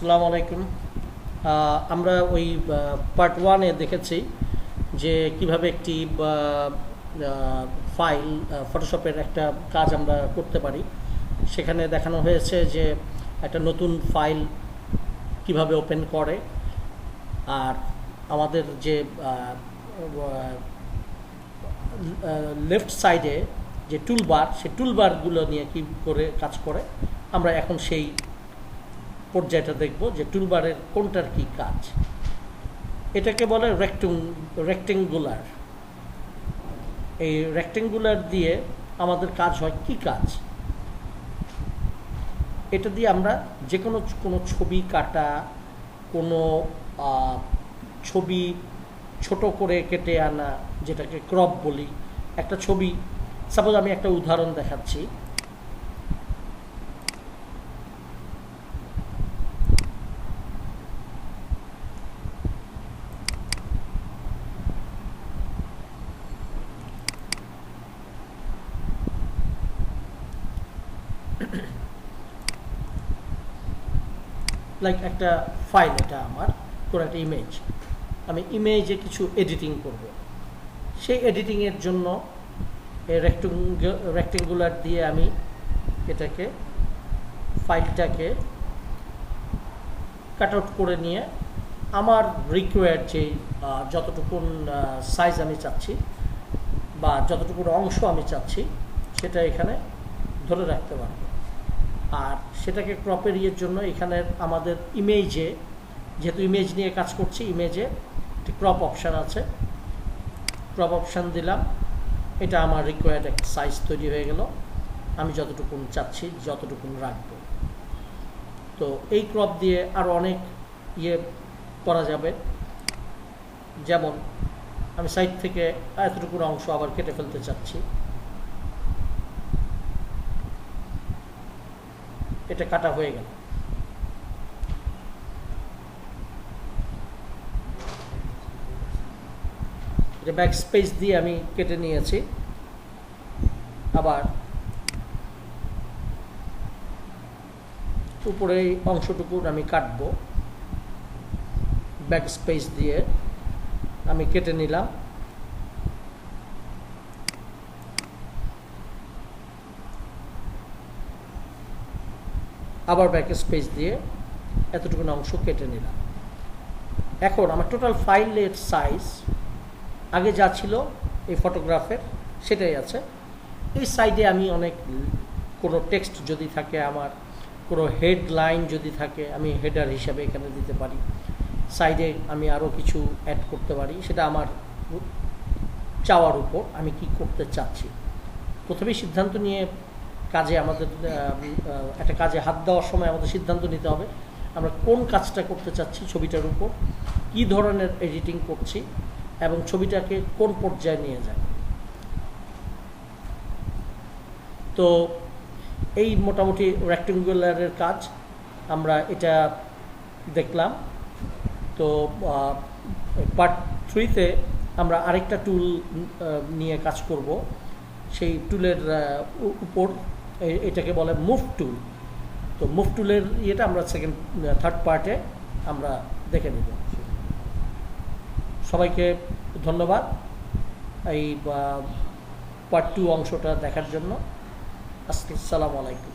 আসসালামু আলাইকুম। আমরা ওই পার্ট ওয়ানে দেখেছি যে কিভাবে একটি ফাইল ফটোশপের একটা কাজ আমরা করতে পারি। সেখানে দেখানো হয়েছে যে একটা নতুন ফাইল কিভাবে ওপেন করে, আর আমাদের যে লেফট সাইডে যে টুলবার, সেই টুলবারগুলো নিয়ে কী করে কাজ করে আমরা এখন সেই পর্যায়টা দেখব যে টুলবারের কোনটার কি কাজ। এটাকে বলে রেক্টেঙ্গুলার। এই রেক্টেঙ্গুলার দিয়ে আমাদের কাজ হয় কি কাজ? এটা দিয়ে আমরা যে কোনো ছবি কাটা, কোনো ছবি ছোট করে কেটে আনা, যেটাকে ক্রপ বলি। একটা ছবি, সাপোজ আমি একটা উদাহরণ দেখাচ্ছি। লাইক একটা ফাইল, এটা আমার কোনো একটা ইমেজ, আমি ইমেজে কিছু এডিটিং করব। সেই এডিটিংয়ের জন্য রেক্টেঙ্গুলার দিয়ে আমি এটাকে ফাইলটাকে কাট আউট করে নিয়ে আমার রিকোয়ার্ড যে যতটুকুন সাইজ আমি চাচ্ছি বা যতটুকুন অংশ আমি চাচ্ছি সেটা এখানে ধরে রাখতে পারবো। আর সেটাকে ক্রপের ইয়ের জন্য এখানে আমাদের ইমেজে, যেহেতু ইমেজ নিয়ে কাজ করছি, ইমেজে একটি ক্রপ অপশান আছে। ক্রপ অপশান দিলাম, এটা আমার রিকোয়ার্ড একটা সাইজ তৈরি হয়ে গেল। আমি যতটুকুন চাচ্ছি যতটুকুন রাখবো। তো এই ক্রপ দিয়ে আরও অনেক ইয়ে করা যাবে। যেমন আমি সাইড থেকে এতটুকুন অংশ আবার কেটে ফেলতে চাচ্ছি, এটা কাটা হয়ে গেল। এটা ব্যাক স্পেস দিয়ে আমি কেটে নিয়েছি। আবার উপরে এই অংশটুকু আমি কাটবো, ব্যাক স্পেস দিয়ে আমি কেটে নিলাম। আবার ব্যাক স্পেস দিয়ে এতটুকু অংশ কেটে নিলাম। এখন আমার টোটাল ফাইলের সাইজ আগে যা ছিল এই ফটোগ্রাফের সেটাই আছে। এই সাইডে আমি অনেক কোনো টেক্সট যদি থাকে, আমার কোনো হেডলাইন যদি থাকে, আমি হেডার হিসাবে এখানে দিতে পারি। সাইডে আমি আরও কিছু অ্যাড করতে পারি, সেটা আমার চাওয়ার উপর আমি কি করতে চাচ্ছি। প্রথমেই সিদ্ধান্ত নিয়ে কাজে আমাদের একটা কাজে হাত দেওয়ার সময় আমাদের সিদ্ধান্ত নিতে হবে আমরা কোন কাজটা করতে চাচ্ছি, ছবিটার উপর কী ধরনের এডিটিং করছি এবং ছবিটাকে কোন পর্যায়ে নিয়ে যায়। তো এই মোটামুটি রেক্টেঙ্গুলারের কাজ আমরা এটা দেখলাম। তো পার্ট 3-তে আমরা আরেকটা টুল নিয়ে কাজ করব। সেই টুলের উপর এটাকে বলে মুভ টুল। তো মুভ টুলের ইয়েটা আমরা থার্ড পার্টে আমরা দেখে নেব। সবাইকে ধন্যবাদ এই পার্ট 2 অংশটা দেখার জন্য। আসসালামু আলাইকুম।